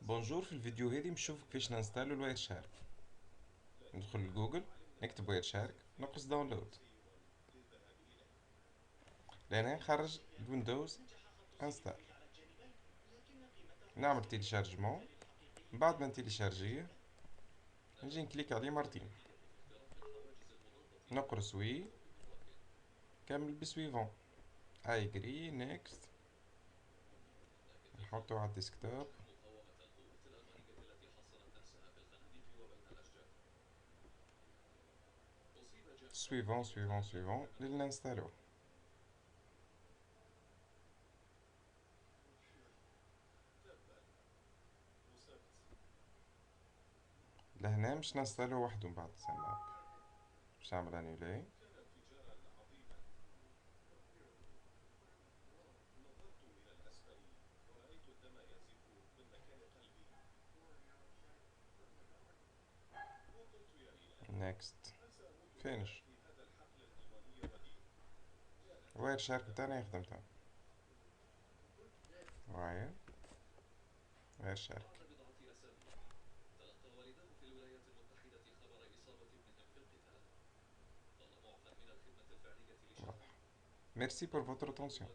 بونجور. في الفيديو هذي بنشوف كيفاش ننستالو الواير شارك. ندخل لجوجل، نكتب واير شارك، نقص داونلود، لهنا نخرج الويندوز انستال، نعمل تيليشارجمون. بعد ما نتيليشارجيه نجي نكليك عليه مرتين، نقرص وي، كمل بسويفون، ايجري نيكست، نحطه على الديسكتوب، سويفون سويفون سويفون لننستالو. لهنا مش ننستالو وحده من بعد زعما، باش نعمل انيولي. نيكست، فينش. الواير شارك بتاعنا يخدم تمام. واير شارك. Merci pour votre attention.